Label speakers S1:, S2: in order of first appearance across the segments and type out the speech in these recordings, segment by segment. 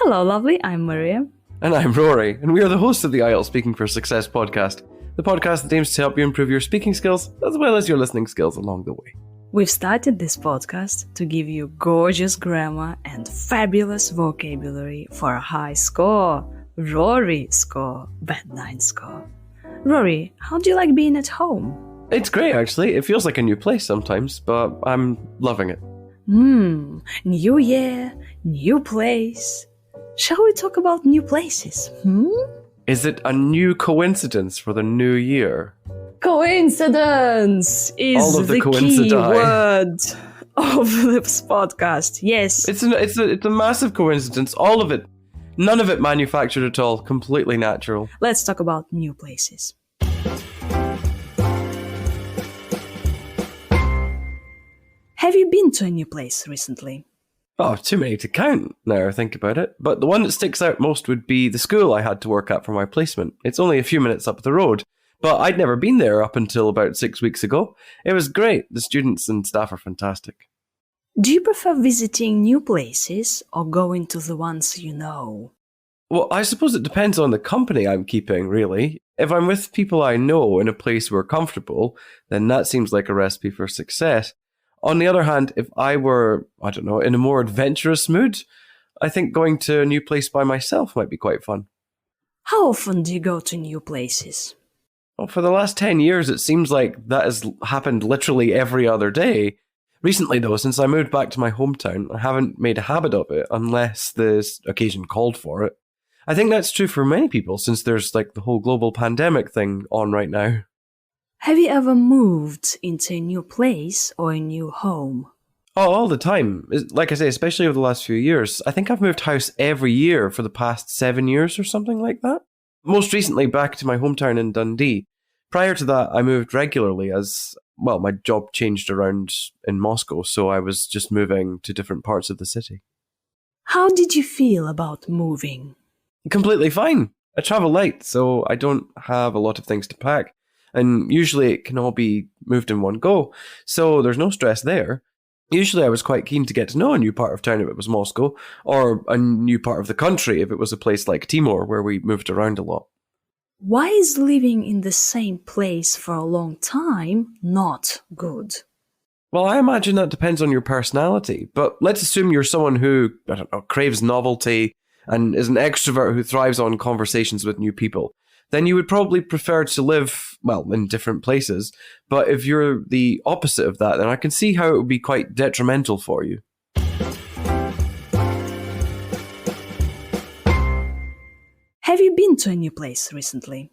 S1: Hello, lovely. I'm Maria.
S2: And I'm Rory, and we are the hosts of the IELTS Speaking for Success podcast, the podcast that aims to help you improve your speaking skills as well as your listening skills along the way.
S1: We've started this podcast to give you gorgeous grammar and fabulous vocabulary for a high score. Rory score, bad 9 score. Rory, how do you like being at home?
S2: It's great, actually. It feels like a new place sometimes, but I'm loving it.
S1: New year, new place. Shall we talk about new places?
S2: Is it a new coincidence for the new year?
S1: Coincidence is
S2: All of the
S1: key word of this podcast. Yes.
S2: It's a massive coincidence. All of it. None of it manufactured at all. Completely natural.
S1: Let's talk about new places. Have you been to a new place recently?
S2: Oh, too many to count now I think about it. But the one that sticks out most would be the school I had to work at for my placement. It's only a few minutes up the road, but I'd never been there up until about 6 weeks ago. It was great. The students and staff are fantastic.
S1: Do you prefer visiting new places or going to the ones you know?
S2: Well, I suppose it depends on the company I'm keeping, really. If I'm with people I know in a place we're comfortable, then that seems like a recipe for success. On the other hand, if I were, in a more adventurous mood, I think going to a new place by myself might be quite fun.
S1: How often do you go to new places?
S2: Well, for the last 10 years, it seems like that has happened literally every other day. Recently, though, since I moved back to my hometown, I haven't made a habit of it unless the occasion called for it. I think that's true for many people since there's the whole global pandemic thing on right now.
S1: Have you ever moved into a new place or a new home?
S2: Oh, all the time. Like I say, especially over the last few years. I think I've moved house every year for the past 7 years or something like that. Most recently back to my hometown in Dundee. Prior to that, I moved regularly as, my job changed around in Moscow, so I was just moving to different parts of the city.
S1: How did you feel about moving?
S2: Completely fine. I travel light, so I don't have a lot of things to pack. And usually it can all be moved in one go, so there's no stress there. Usually I was quite keen to get to know a new part of town if it was Moscow, or a new part of the country if it was a place like Timor, where we moved around a lot.
S1: Why is living in the same place for a long time not good?
S2: Well, I imagine that depends on your personality, but let's assume you're someone who, craves novelty and is an extrovert who thrives on conversations with new people. Then you would probably prefer to live, in different places. But if you're the opposite of that, then I can see how it would be quite detrimental for you.
S1: Have you been to a new place recently?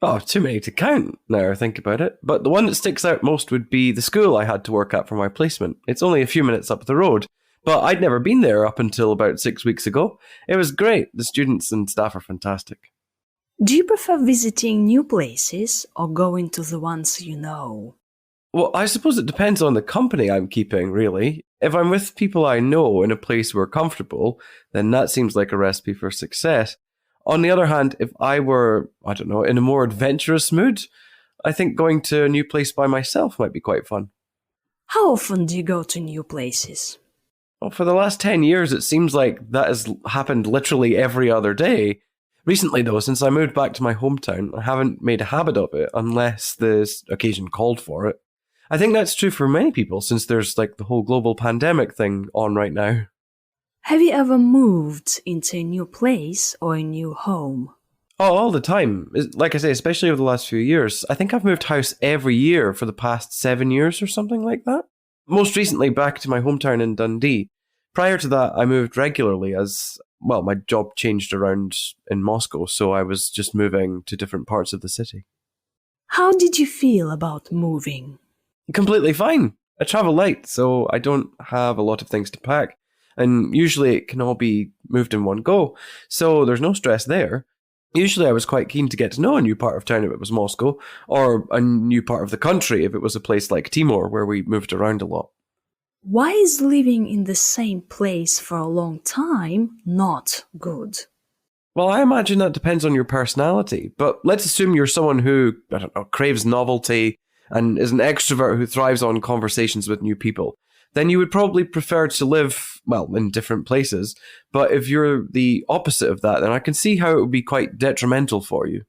S2: Oh, too many to count now I think about it. But the one that sticks out most would be the school I had to work at for my placement. It's only a few minutes up the road, but I'd never been there up until about 6 weeks ago. It was great. The students and staff are fantastic.
S1: Do you prefer visiting new places or going to the ones you know?
S2: Well, I suppose it depends on the company I'm keeping, really. If I'm with people I know in a place we're comfortable, then that seems like a recipe for success. On the other hand, if I were, in a more adventurous mood, I think going to a new place by myself might be quite fun.
S1: How often do you go to new places?
S2: Well, for the last 10 years, it seems like that has happened literally every other day. Recently, though, since I moved back to my hometown, I haven't made a habit of it unless the occasion called for it. I think that's true for many people since there's the whole global pandemic thing on right now.
S1: Have you ever moved into a new place or a new home?
S2: Oh, all the time. Like I say, especially over the last few years. I think I've moved house every year for the past 7 years or something like that. Most recently back to my hometown in Dundee. Prior to that, I moved regularly as, my job changed around in Moscow, so I was just moving to different parts of the city.
S1: How did you feel about moving?
S2: Completely fine. I travel light, so I don't have a lot of things to pack. And usually it can all be moved in one go, so there's no stress there. Usually I was quite keen to get to know a new part of town if it was Moscow, or a new part of the country if it was a place like Timor, where we moved around a lot.
S1: Why is living in the same place for a long time not good?
S2: Well, I imagine that depends on your personality, but let's assume you're someone who, craves novelty and is an extrovert who thrives on conversations with new people. then you would probably prefer to live, well, in different places. But if you're the opposite of that, then I can see how it would be quite detrimental for you.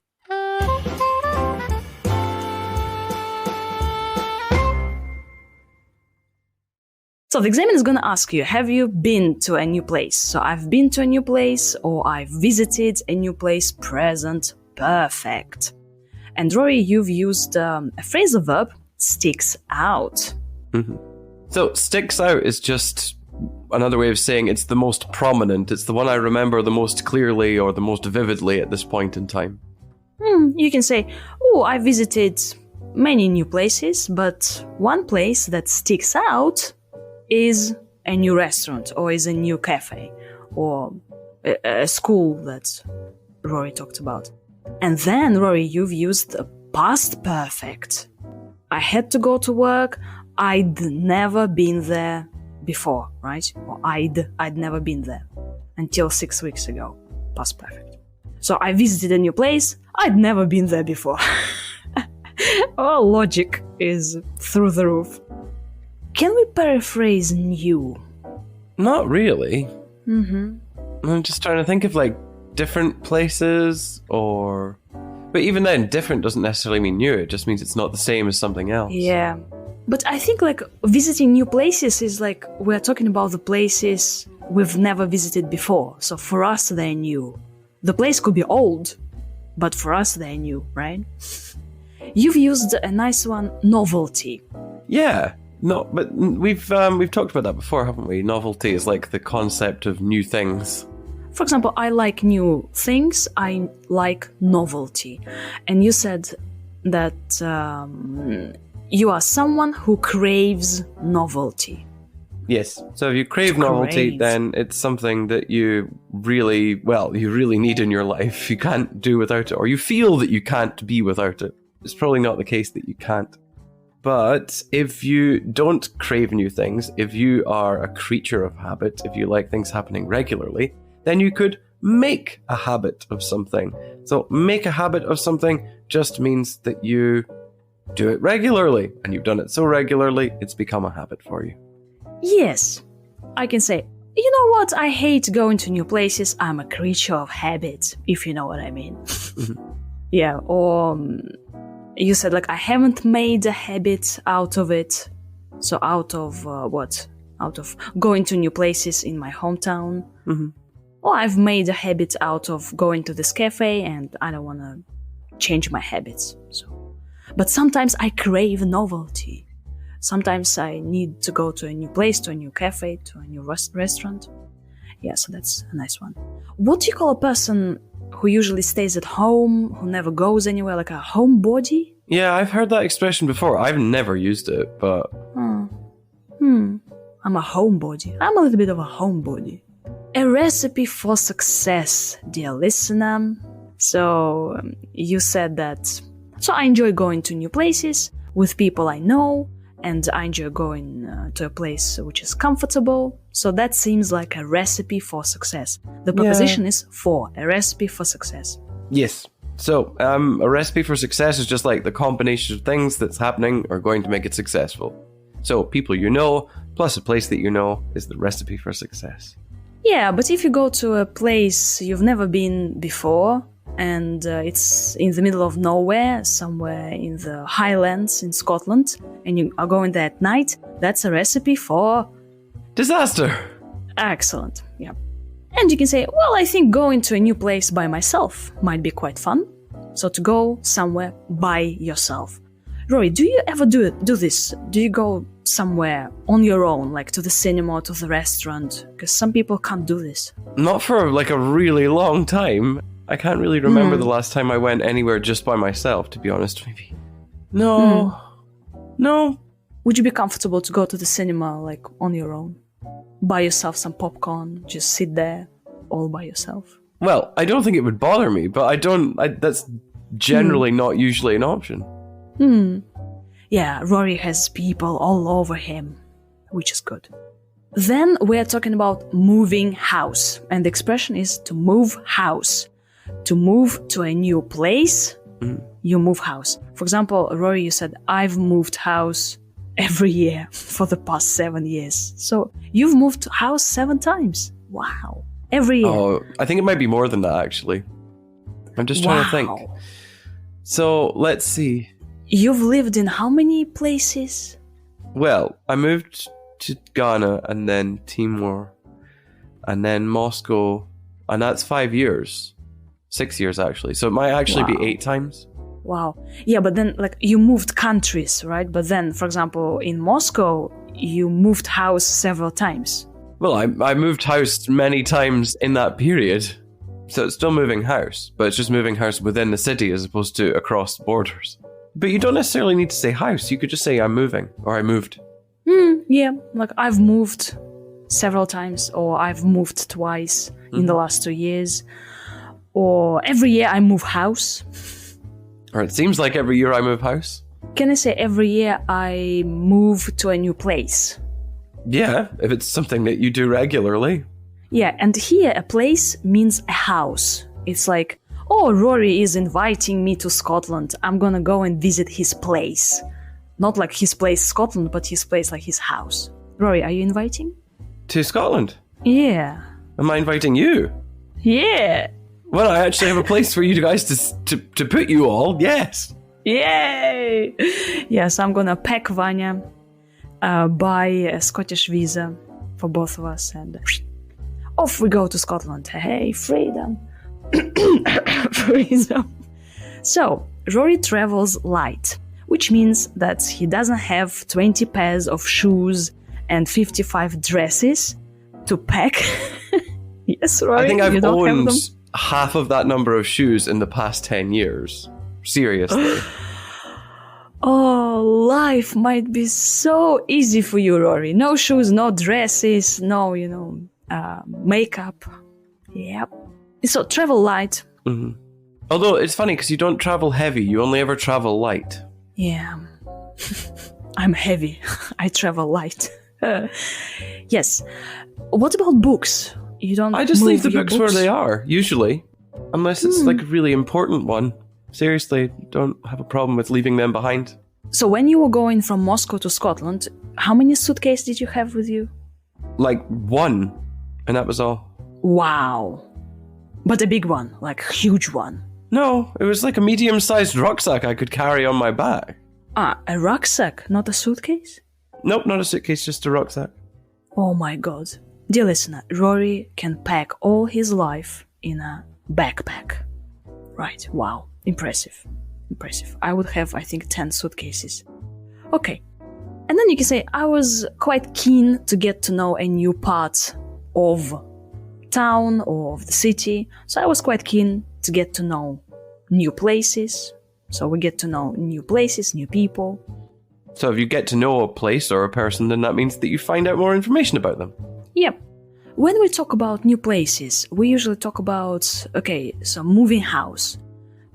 S1: So the examiner is going to ask you, have you been to a new place? So I've been to a new place, or I've visited a new place, present perfect. And Rory, you've used a phrasal verb, sticks out.
S2: Mm-hmm. So sticks out is just another way of saying it's the most prominent. It's the one I remember the most clearly or the most vividly at this point in time.
S1: You can say, oh, I visited many new places, but one place that sticks out is a new restaurant, or is a new cafe, or a school that Rory talked about. And then, Rory, you've used a past perfect. I had to go to work. I'd never been there before, right? Or I'd never been there until 6 weeks ago. Past perfect. So I visited a new place. I'd never been there before. Our logic is through the roof. Can we paraphrase new?
S2: Not really.
S1: Mm-hmm.
S2: I'm just trying to think of like different places or... But even then, different doesn't necessarily mean new. It just means it's not the same as something else.
S1: Yeah. But I think like visiting new places is like we're talking about the places we've never visited before. So for us, they're new. The place could be old, but for us, they're new, right? You've used a nice one, novelty.
S2: Yeah. No, but we've talked about that before, haven't we? Novelty is like the concept of new things.
S1: For example, I like new things. I like novelty. And you said that you are someone who craves novelty.
S2: Yes. So if you crave novelty, then it's something that you really need in your life. You can't do without it, or you feel that you can't be without it. It's probably not the case that you can't. But if you don't crave new things, if you are a creature of habit, if you like things happening regularly, then you could make a habit of something. So make a habit of something just means that you do it regularly, and you've done it so regularly, it's become a habit for you.
S1: Yes, I can say, you know what, I hate going to new places, I'm a creature of habit, if you know what I mean. Yeah, or... you said, like, I haven't made a habit out of it. So out of what? Out of going to new places in my hometown.
S2: Mm-hmm.
S1: Or I've made a habit out of going to this cafe and I don't want to change my habits. But sometimes I crave novelty. Sometimes I need to go to a new place, to a new cafe, to a new restaurant. Yeah, so that's a nice one. What do you call a person who usually stays at home, who never goes anywhere, like a homebody?
S2: Yeah, I've heard that expression before. I've never used it, but...
S1: I'm a homebody. I'm a little bit of a homebody. A recipe for success, dear listener. So, you said that... So I enjoy going to new places with people I know, and I enjoy going to a place which is comfortable. So that seems like a recipe for success. The preposition is for, a recipe for success.
S2: Yes. So, a recipe for success is just like the combination of things that's happening are going to make it successful. So, people you know, plus a place that you know, is the recipe for success.
S1: Yeah, but if you go to a place you've never been before, and it's in the middle of nowhere, somewhere in the Highlands in Scotland, and you are going there at night, that's a recipe for...
S2: disaster!
S1: Excellent, yeah. And you can say, well, I think going to a new place by myself might be quite fun. So to go somewhere by yourself. Rory, do you ever do this? Do you go somewhere on your own, like to the cinema or to the restaurant? Because some people can't do this.
S2: Not for like a really long time. I can't really remember the last time I went anywhere just by myself, to be honest, maybe. No. No.
S1: Would you be comfortable to go to the cinema, like, on your own? Buy yourself some popcorn, just sit there, all by yourself?
S2: Well, I don't think it would bother me, but that's generally not usually an option.
S1: Yeah, Rory has people all over him, which is good. Then we're talking about moving house, and the expression is to move house. To move to a new place, you move house. For example, Rory, you said, I've moved house every year for the past 7 years. So you've moved house 7 times. Wow. Every year.
S2: Oh, I think it might be more than that, actually. I'm just trying to think. So, let's see.
S1: You've lived in how many places?
S2: Well, I moved to Ghana and then Timor and then Moscow, and that's 5 years. 6 years, actually. So it might actually be 8 times.
S1: Wow. Yeah, but then, like, you moved countries, right? But then, for example, in Moscow, you moved house several times.
S2: Well, I moved house many times in that period. So it's still moving house, but it's just moving house within the city as opposed to across borders. But you don't necessarily need to say house. You could just say I'm moving or I moved.
S1: Yeah, like I've moved several times, or I've moved twice in the last 2 years, or every year I move house.
S2: Or it seems like every year I move house.
S1: Can I say every year I move to a new place?
S2: Yeah, if it's something that you do regularly.
S1: Yeah, and here a place means a house. It's like, oh, Rory is inviting me to Scotland. I'm gonna go and visit his place. Not like his place Scotland, but his place like his house. Rory, are you inviting?
S2: To Scotland?
S1: Yeah.
S2: Am I inviting you?
S1: Yeah.
S2: Well, I actually have a place for you guys to put you all, yes.
S1: Yay! Yes, I'm gonna pack Vanya, buy a Scottish visa for both of us, and off we go to Scotland. Hey, freedom. Freedom. So, Rory travels light, which means that he doesn't have 20 pairs of shoes and 55 dresses to pack. Yes, Rory,
S2: I think I've
S1: you don't have
S2: owned
S1: them?
S2: half of that number of shoes in the past 10 years. Seriously.
S1: Oh, life might be so easy for you, Rory. No shoes, no dresses, no, makeup. Yep. So travel light.
S2: Mm-hmm. Although it's funny because you don't travel heavy, you only ever travel light.
S1: Yeah. I'm heavy. I travel light. Yes. What about books? You don't.
S2: I just
S1: move
S2: leave the
S1: your
S2: books where they are, usually. Unless it's like a really important one. Seriously, don't have a problem with leaving them behind.
S1: So when you were going from Moscow to Scotland, how many suitcases did you have with you?
S2: Like 1, and that was all.
S1: Wow. But a big one, like huge one.
S2: No, it was like a medium-sized rucksack I could carry on my back.
S1: Ah, a rucksack, not a suitcase?
S2: Nope, not a suitcase, just a rucksack.
S1: Oh my god. Dear listener, Rory can pack all his life in a backpack. Right, wow. Impressive. Impressive. I would have, I think, 10 suitcases. Okay. And then you can say, I was quite keen to get to know a new part of town or of the city. So I was quite keen to get to know new places. So we get to know new places, new people.
S2: So if you get to know a place or a person, then that means that you find out more information about them.
S1: Yep. When we talk about new places, we usually talk about, okay, so moving house,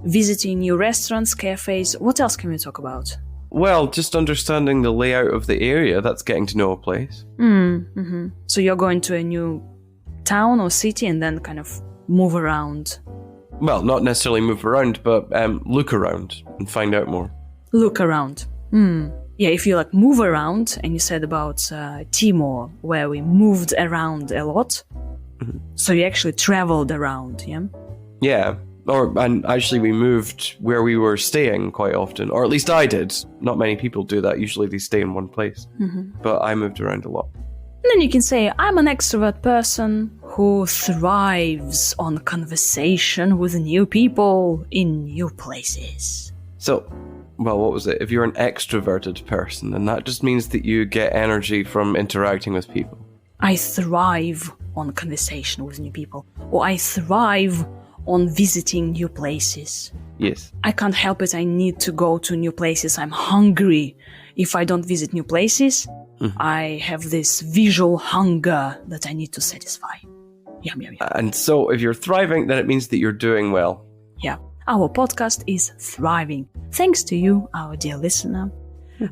S1: visiting new restaurants, cafes. What else can we talk about?
S2: Well, just understanding the layout of the area, that's getting to know a place.
S1: Mm-hmm. So you're going to a new town or city and then kind of move around.
S2: Well, not necessarily move around, but look around and find out more.
S1: Look around. Yeah, if you like move around, and you said about Timor, where we moved around a lot, so you actually traveled around, yeah?
S2: Yeah, and actually we moved where we were staying quite often, or at least I did. Not many people do that, usually they stay in one place. But I moved around a lot.
S1: And then you can say, I'm an extrovert person who thrives on conversation with new people in new places.
S2: So, well, what was it? If you're an extroverted person, then that just means that you get energy from interacting with people.
S1: I thrive on conversation with new people, or I thrive on visiting new places.
S2: Yes.
S1: I can't help it, I need to go to new places. I'm hungry. If I don't visit new places, I have this visual hunger that I need to satisfy. Yum, yum, yum.
S2: And so if you're thriving, then it means that you're doing well.
S1: Yeah. Our podcast is thriving. Thanks to you, our dear listener,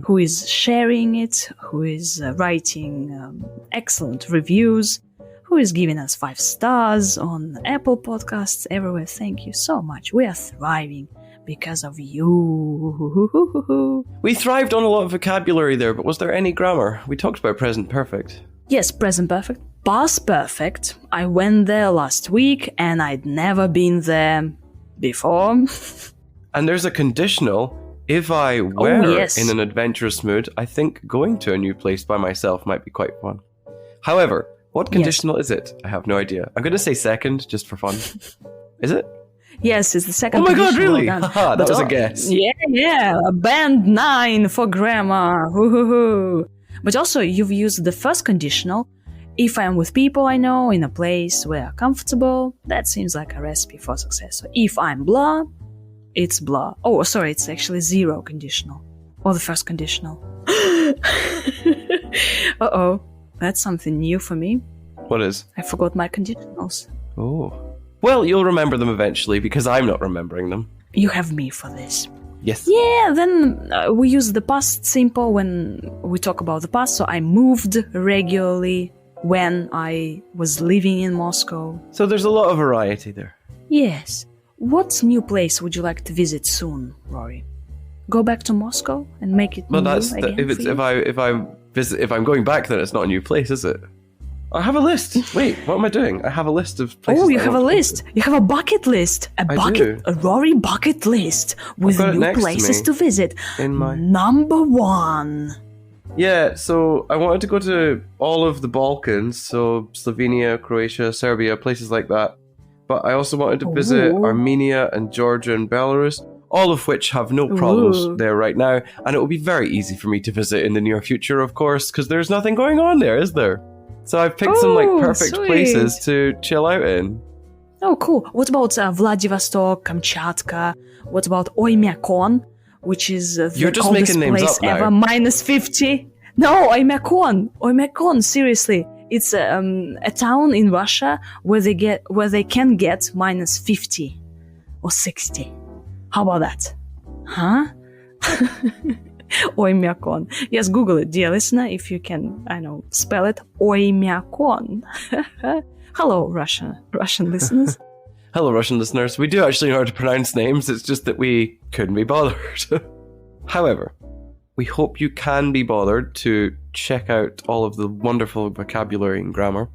S1: who is sharing it, who is writing excellent reviews, who is giving us 5 stars on Apple Podcasts everywhere. Thank you so much. We are thriving. because of you.
S2: We thrived on a lot of vocabulary there, but was there any grammar? We talked about present perfect.
S1: Yes, present perfect. Past perfect. I went there last week and I'd never been there before.
S2: And there's a conditional. If I were
S1: yes.
S2: in an adventurous mood, I think going to a new place by myself might be quite fun. However, what conditional is it? I have no idea. I'm going to say second, just for fun. Is it?
S1: Yes, it's the second.
S2: Oh my god,
S1: conditional.
S2: really?
S1: Well done.
S2: Haha, that was a guess.
S1: Yeah. Band 9 for grammar. Woo-hoo-hoo. But also, you've used the first conditional. If I'm with people I know in a place where I'm comfortable, that seems like a recipe for success. So if I'm blah, it's blah. Oh, sorry, it's actually zero conditional. Or the first conditional. Uh-oh. That's something new for me.
S2: What is?
S1: I forgot my conditionals.
S2: Oh. Well, you'll remember them eventually because I'm not remembering them.
S1: You have me for this.
S2: Yes.
S1: Yeah, then we use the past simple when we talk about the past. So I moved regularly when I was living in Moscow.
S2: So there's a lot of variety there.
S1: Yes. What new place would you like to visit soon, Rory? Go back to Moscow and make it
S2: Well,
S1: new
S2: that's
S1: again
S2: if it's
S1: for you?
S2: if I'm going back, then it's not a new place, is it? I have a list. Wait, what am I doing? I have a list of places.
S1: Oh, you
S2: that I
S1: have a
S2: want to
S1: list. You have a bucket list.
S2: I do.
S1: A Rory bucket list with
S2: got it
S1: new
S2: next to
S1: places
S2: me
S1: to visit.
S2: in my-
S1: Number 1.
S2: Yeah, so I wanted to go to all of the Balkans, so Slovenia, Croatia, Serbia, places like that. But I also wanted to visit
S1: Ooh.
S2: Armenia and Georgia and Belarus, all of which have no problems
S1: Ooh.
S2: there right now. And it will be very easy for me to visit in the near future, of course, because there's nothing going on there, is there? So I've picked some perfect
S1: sweet.
S2: places to chill out in.
S1: Oh, cool. What about Vladivostok, Kamchatka? What about Oymyakon, which is the
S2: You're just
S1: coldest
S2: making names
S1: place
S2: up now.
S1: ever, minus 50? No, Oymyakon, seriously. It's a town in Russia where they can get minus 50 or 60. How about that? Huh? Oymyakon. Yes, Google it, dear listener, if you can, spell it. Oymyakon. Hello, Russian listeners.
S2: Hello, Russian listeners. We do actually know how to pronounce names, it's just that we couldn't be bothered. However, we hope you can be bothered to check out all of the wonderful vocabulary and grammar.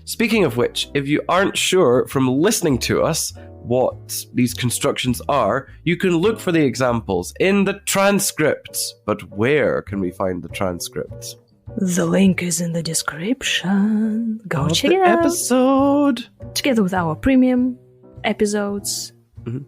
S2: Speaking of which, if you aren't sure from listening to us what these constructions are, you can look for the examples in the transcripts. But where can we find the transcripts?
S1: The link is in the description. Go
S2: Of
S1: check
S2: the
S1: it out.
S2: episode.
S1: Together with our premium episodes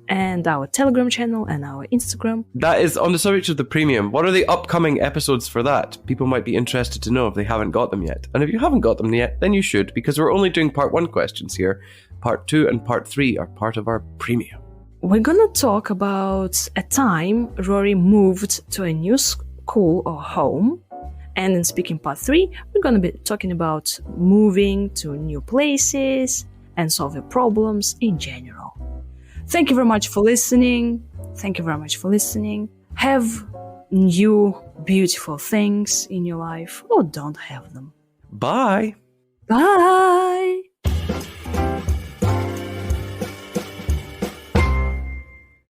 S1: and our Telegram channel and our Instagram.
S2: That is on the subject of the premium. What are the upcoming episodes for that? People might be interested to know if they haven't got them yet. And if you haven't got them yet, then you should, because we're only doing part 1 questions here. Part 2 and part 3 are part of our premium.
S1: We're gonna talk about a time Rory moved to a new school or home. And in Speaking Part 3, we're gonna be talking about moving to new places and solving problems in general. Thank you very much for listening. Have new beautiful things in your life or don't have them.
S2: Bye.
S1: Bye!